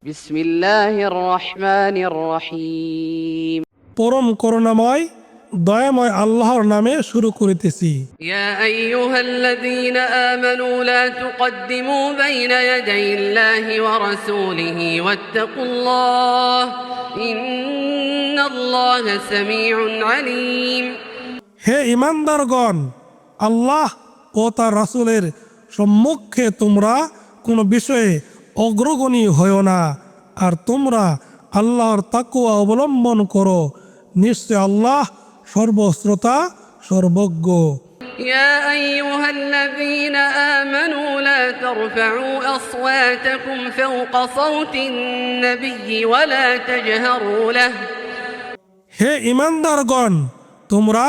বিসমিল্লাহির রহমানির রহিম। পরম করুণাময় দয়াময় আল্লাহর নামে শুরু করিতেছি। ইয়া আইয়ুহাল্লাযীনা আমানু লা তুকদ্দিমু বাইনা ইয়াদাইল্লাহি ওয়া রাসূলিহি ওয়াত্তাকুল্লাহ ইন্নাল্লাহা সামিউন আলীম। হে ঈমানদারগণ, আল্লাহ ও তার রাসূলের সম্মুখে তোমরা কোনো বিষয়ে অগ্রগণী হয়ো না, আর তোমরা আল্লাহর তাকওয়া অবলম্বন করো। নিশ্চয় আল্লাহ সর্বশ্রোতা সর্বজ্ঞ। يا أيها الذين آمنوا لا ترفعوا أصواتكم فوق صوت النبي ولا تجهروا له। হে ঈমানদারগণ, তোমরা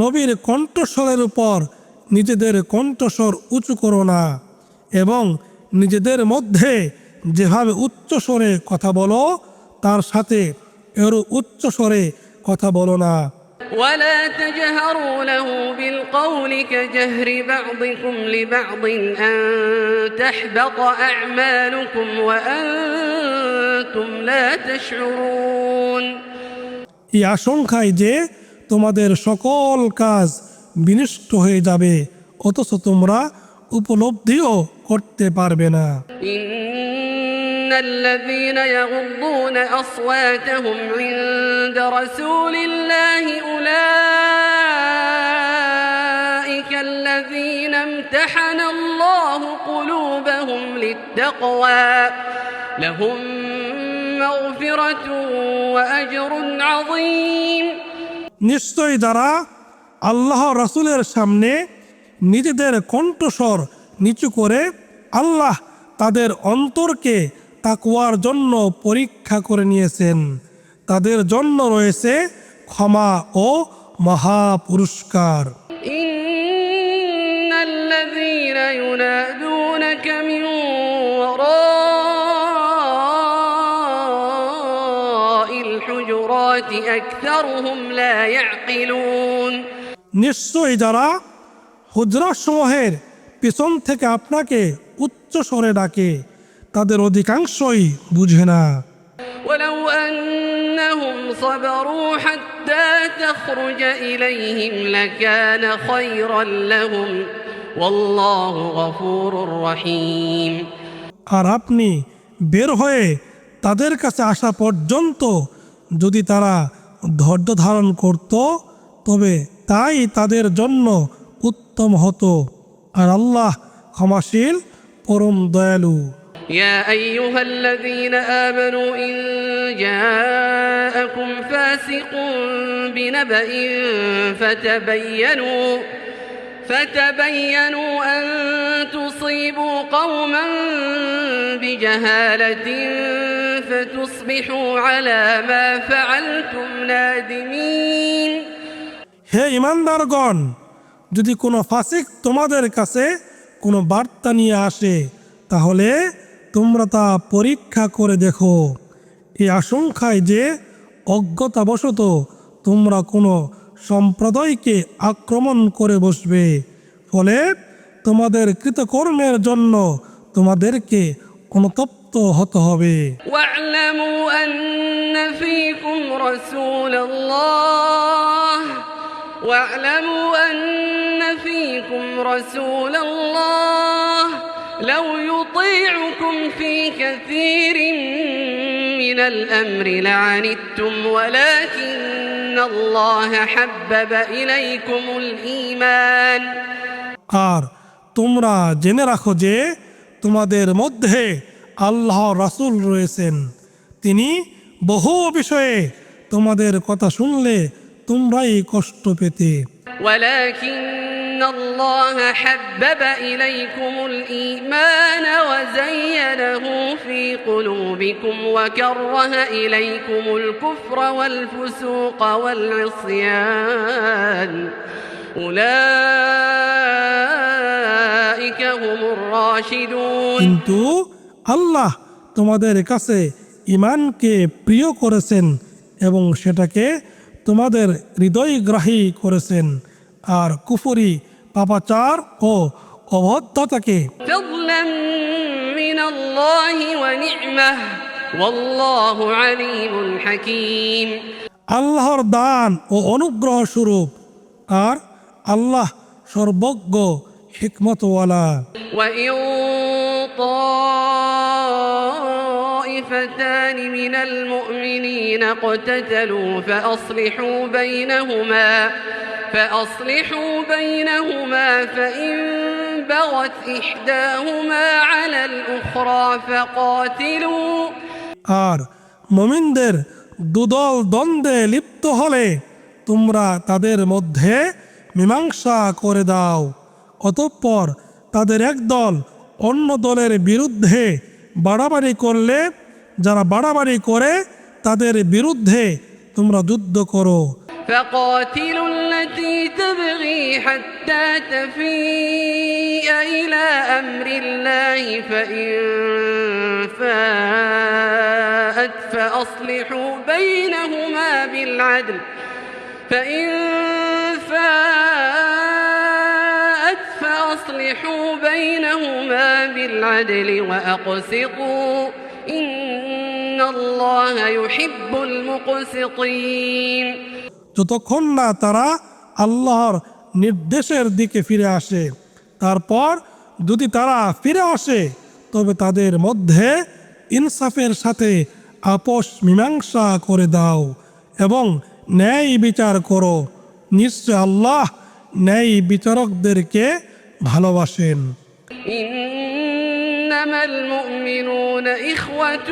নবীর কণ্ঠস্বরের উপর নিজেদের কণ্ঠস্বর উঁচু করো না, এবং নিজেদের মধ্যে যেভাবে উচ্চস্বরে কথা বলো তার সাথে এরও উচ্চস্বরে কথা বলো না। ولا تجهروا له بالقول كجهر بعضكم لبعض أن تحبط أعمالكم وأنتم لا تشعرون। এই আশঙ্কায় যে তোমাদের সকল কাজ বিনষ্ট হয়ে যাবে, অথচ তোমরা উপলব্ধিও করতে পারবে না। إن الذين يغضون أصواتهم عند رسول الله أولئك الذين امتحن الله قلوبهم للتقوى لهم مغفرة وأجر عظيم। নিশ্চয় যারা আল্লাহ রাসূলের সামনে নিজেদের কণ্ঠস্বর নিচু করে আল্লাহ তাদের অন্তরকে তাকওয়ার জন্য পরীক্ষা করে নিয়েছেন, তাদের জন্য রয়েছে ক্ষমা ও মহা পুরস্কার। ইন্নাল্লাযীনা ইউনাদুনাকা মিন ওয়ারাইল হুজুরাতি আকসারুহুম লা ইয়াকিলুন। নিশ্চয় যারা হুজরাসমূহের পিছন থেকে আপনাকে উচ্চ স্বরে ডাকে তাদের অধিকাংশই বুঝে না। ওয়ালাউ আন্নাহুম সাবারু হাত্তা তাখরুজা ইলাইহিম লাকানা খায়রান লাহুম ওয়াল্লাহু গফুরুর রহিম। আর আপনি বের হয়ে তাদের কাছে আসা পর্যন্ত যদি তারা ধৈর্য ধারণ করত তবে তাই তাদের জন্য উত্তম হতো, আর আল্লাহ ক্ষমাশীল পরম দয়ালু। يا أيها الذين آمنوا إن جاءكم فاسق بنبأ فتبينوا أن تصيبوا قوما بجهالة فتصبحوا على ما فعلتم نادمين। হে ঈমানদারগণ, যদি কোনো ফাসিক তোমাদের কাছে কোনো বার্তা নিয়ে আসে তাহলে তোমরা তা পরীক্ষা করে দেখো, এই আশঙ্কায় যে অজ্ঞতাবশত তোমরা কোনো সম্প্রদায়কে আক্রমণ করে বসবে, ফলে তোমাদের কৃতকর্মের জন্য তোমাদেরকে অনুতপ্ত হতে হবে। واعلموا أن فيكم رسول الله لو يطيعكم في كثير من الأمر لعنتم ولكن الله حبب إليكم الإيمان। আর তোমরা জেনে রাখো যে তোমাদের মধ্যে আল্লাহ রাসূল রয়েছেন, তিনি বহু বিষয়ে তোমাদের কথা শুনলে তোমরাই কষ্ট পেতে। ولكن الله حبب إليكم الإيمان وزينه في قلوبكم وكره إليكم الكفر والفسوق والعصيان أولئك هم الراشدون। কিন্তু আল্লাহ তোমাদের কাছে ঈমানকে প্রিয় করেছেন এবং সেটাকে তোমাদের হৃদয়গ্রাহী করেছেন, আর কুফরি পাপাচার ও অবদ্ধতাকে فضلا من الله ونعمة والله عليم حكيم আল্লাহর দান ও অনুগ্রহ স্বরূপ, আর আল্লাহ সর্বজ্ঞ হিকমতওয়ালা। وإن طائفتان من المؤمنين اقتتلوا فأصلحوا بينهما فإن بغت إحداهما على الأخرى فقاتلوا আর মুমিনদের দুদল দ্বন্দ্বে লিপ্ত হলে তোমরা তাদের মধ্যে মীমাংসা করে দাও, অতঃপর তাদের একদল অন্য দলের বিরুদ্ধে বাড়াবাড়ি করলে যারা বাড়াবাড়ি করে তাদের বিরুদ্ধে তোমরা যুদ্ধ করো। فقاتلوا التي تبغي حتى تفيء إلى أمر الله فإن فاءت فأصلحوا بينهما بالعدل وأقسطوا إن الله يحب المقسطين যতক্ষণ না তারা আল্লাহর নির্দেশের দিকে ফিরে আসে, তারপর যদি তারা ফিরে আসে তবে তাদের মধ্যে ইনসাফের সাথে আপোষ মীমাংসা করে দাও এবং ন্যায় বিচার করো। নিশ্চয় আল্লাহ ন্যায় বিচারকদেরকে ভালোবাসেন। إنما المؤمنون إخوة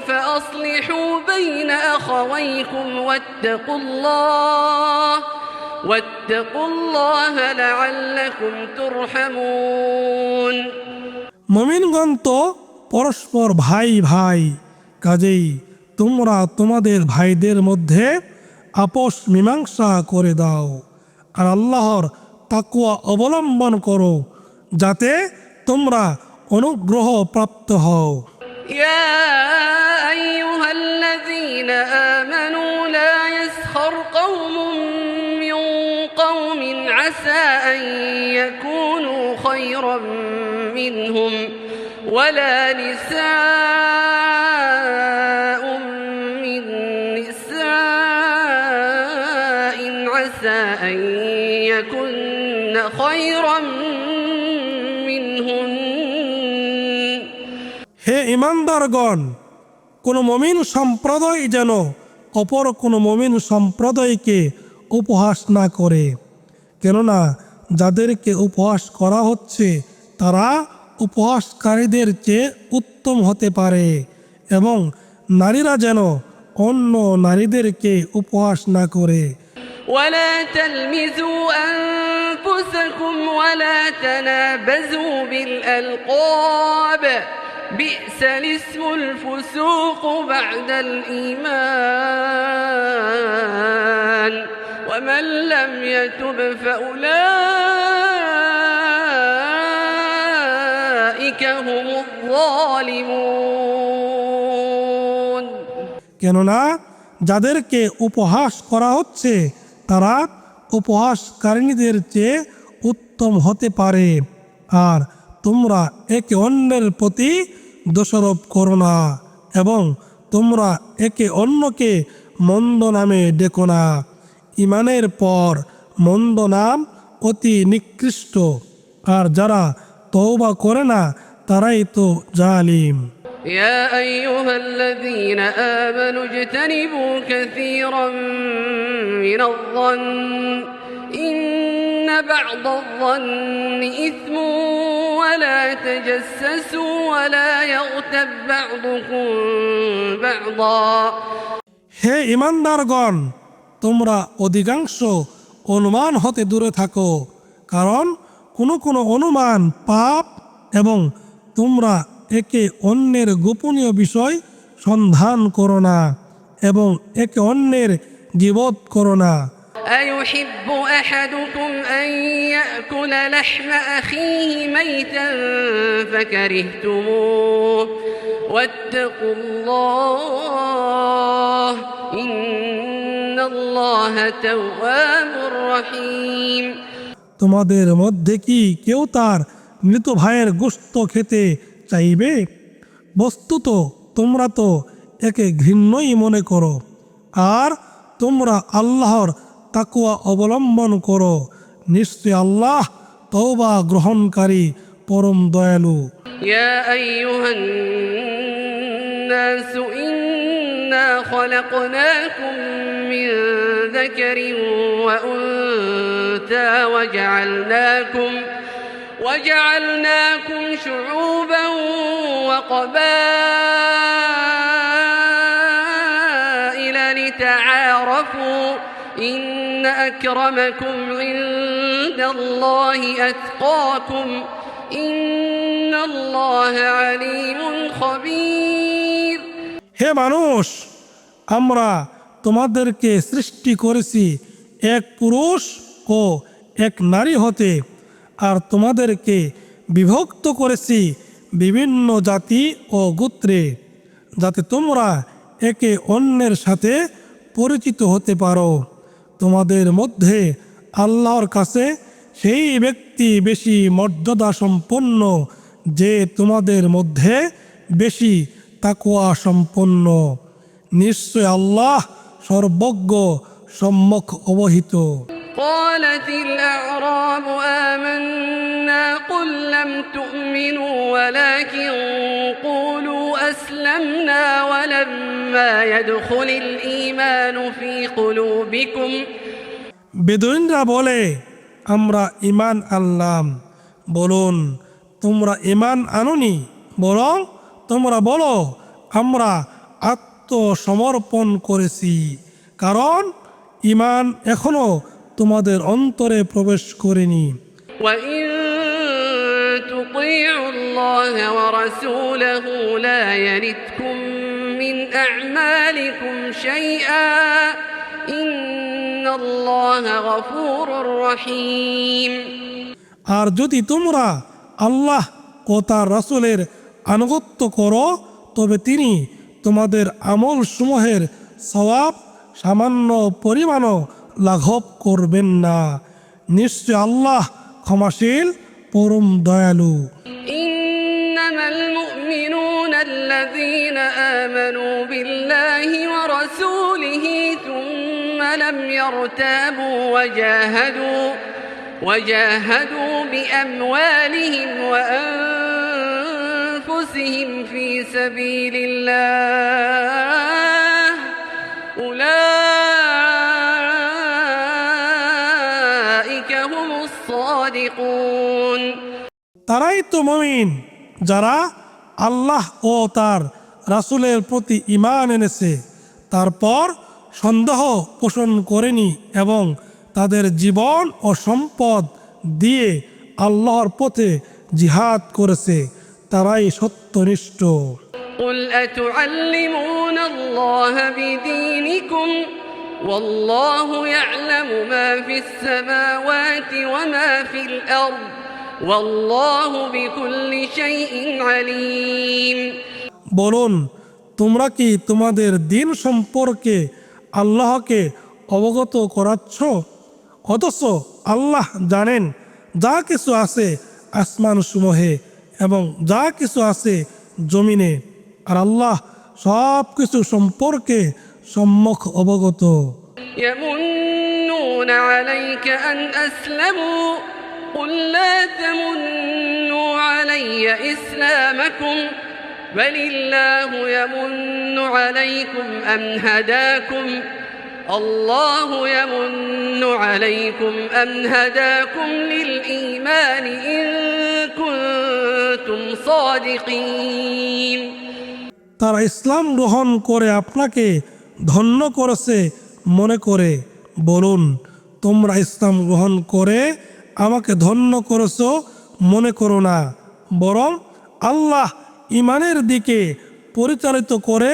فأصلحوا بين أخويكم واتقوا الله لعلكم ترحمون মুমিনগণ তো পরস্পর ভাই ভাই, কাজেই তোমরা তোমাদের ভাইদের মধ্যে আপোষ মীমাংসা করে দাও আর আল্লাহর তাকওয়া অবলম্বন করো যাতে তোমরা অনুগ্রহ প্রাপ্ত হও। يا أيها الذين آمنوا لا يسخر قوم من قوم عسى أن يكونوا خيرا منهم ولا نساء من نساء عسى أن يكن خيرا منهن হে ইমানদারগণ, কোন মমিন সম্প্রদায় যেন অপর কোন মমিন সম্প্রদায়কে উপহাস না করে, কেননা যাদেরকে উপহাস করা হচ্ছে তারা উপহাসকারীদের চেয়ে উত্তম হতে পারে, এবং নারীরা যেন অন্য নারীদেরকে উপহাস না করে। ولا تلمزوا أنفسكم ولا تنابزوا بالألقاب بئس الاسم الفسوق بعد الإيمان ومن لم يتب فأولئك هم الظالمون কেননা যাদেরকে উপহাস করা হচ্ছে তারা উপহাসকারিণীদের চেয়ে উত্তম হতে পারে, আর তোমরা একে অন্যের প্রতি দোষারোপ করো না এবং তোমরা একে অন্যকে মন্দ নামে ডেকো না। ইমানের পর মন্দ নাম অতি নিকৃষ্ট, আর যারা তওবা করে না তারাই তো জালিম। يا أيها الذين آمنوا اجتنبوا كثيرا من الظن إن بعض الظن إثم ولا تجسسوا ولا يغتب بعضكم بعضا হে ইমানদারগণ, তোমরা অধিকাংশ অনুমান হতে দূরে থাকো, কারণ কোনো অনুমান পাপ, এবং তোমরা একে অন্যের গোপনীয় বিষয় সন্ধান করো না এবং একে অন্যের গীবত করো না। أيحب أحدكم أن يأكل لحم أخيه ميتا فكرهتموه واتقوا الله إن الله تواب رحيم তোমাদের মধ্যে কি কেউ তার মৃত ভাইয়ের গোশত খেতে চাইবে? বস্তুত তোমরা তো একে ঘৃণ্যই মনে করো, আর তোমরা আল্লাহর তাকওয়া অবলম্বন করো। নিশ্চয় আল্লাহ তওবা গ্রহণকারী পরম দয়ালু। يا أيها الناس إنا خلقناكم من ذكر وأنثى وجعلناكم شعوبا وقبائل لتعارفوا إن أكرمكم عند الله أتقاكم إن الله عليم خبير। হে মানুষ, আমরা তোমাদেরকে সৃষ্টি করেছি এক পুরুষ ও এক নারী হতে, আর তোমাদেরকে বিভক্ত করেছি বিভিন্ন জাতি ও গোত্রে, যাতে তোমরা একে অন্যের সাথে পরিচিত হতে পারো। তোমাদের মধ্যে আল্লাহর কাছে সেই ব্যক্তি বেশি মর্যাদা সম্পন্ন যে তোমাদের মধ্যে বেশি তাকওয়া সম্পন্ন। নিশ্চয় আল্লাহ সর্বজ্ঞ, সম্যক অবহিত। قالت الأعراب آمنا قل لم تؤمنوا ولكن قولوا أسلمنا ولما يدخل الإيمان في قلوبكم। বেদুইনরা বলে, আমরা ঈমান আনলাম। বলুন, তোমরা ঈমান আনোনি, বরং তোমরা বলো আমরা আত্মসমর্পণ করেছি, কারণ ঈমান এখনো তোমাদের অন্তরে প্রবেশ করেনি। وإن تطيعوا الله ورسوله لا يلتكم من أعمالكم شيئا إن الله غفور رحيم। আর যদি তোমরা আল্লাহ ও তার রাসূলের আনুগত্য করো, তবে তিনি তোমাদের আমল সমূহের সওয়াব সামান্য পরিমাণও লাঘব করবেন না। নিশ্চয় আল্লাহ ক্ষমাশীল, পরম দয়ালু। إنما المؤمنون الذين آمنوا بالله ورسوله ثم لم يرتابوا وجاهدوا بأموالهم وأنفسهم في سبيل الله أولئك هم الصادقون। তারাই তো মুমিন যারা আল্লাহ ও তার রাসূলের প্রতি ঈমান এনেছে, তারপর সন্দেহ পোষণ করেনি এবং তাদের জীবন ও সম্পদ দিয়ে আল্লাহর পথে জিহাদ করেছে, তারাই সত্যনিষ্ঠ। قل أتعلمون الله بدينكم والله يعلم ما في السماوات وما في الأرض والله بكل شيء عليم। বলুন, তোমরা কি তোমাদের দিন সম্পর্কে আল্লাহকে অবগত করাচ্ছ? অথচ আল্লাহ জানেন যা কিছু আছে আসমানসমূহে এবং যা কিছু আছে জমিনে, আর আল্লাহ সব কিছু সম্পর্কে সম্যক অবগত। يمنون عليك أن أسلموا قل لا تمنوا علي إسلامكم بل الله يمن عليكم أن هداكم الله يمن عليكم أن هداكم للإيمان إن كنتم صادقين। তারা ইসলাম গ্রহণ করে আপনাকে ধন্য করেছে মনে করে। বলুন, তোমরা ইসলাম গ্রহণ করে আমাকে ধন্য করেছো মনে করো না, বরং আল্লাহ ঈমানের দিকে পরিচালিত করে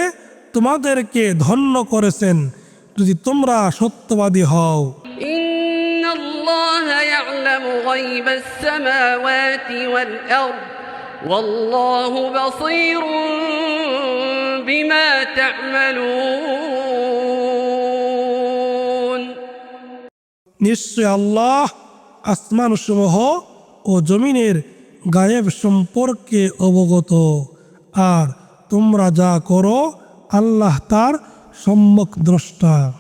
তোমাদেরকে ধন্য করেছেন যদি তোমরা সত্যবাদী হও। ইন্নাল্লাহা ইয়া'লামু গায়বাস সামাওয়াতি ওয়াল আরদ ওয়াল্লাহু বাসীরুন বিমা তা'মালুন। নিশ্চয় আল্লাহ আসমানসমূহ ও জমিনের গায়েব সম্পর্কে অবগত, আর তোমরা যা করো আল্লাহ তার সম্যক দ্রষ্টা।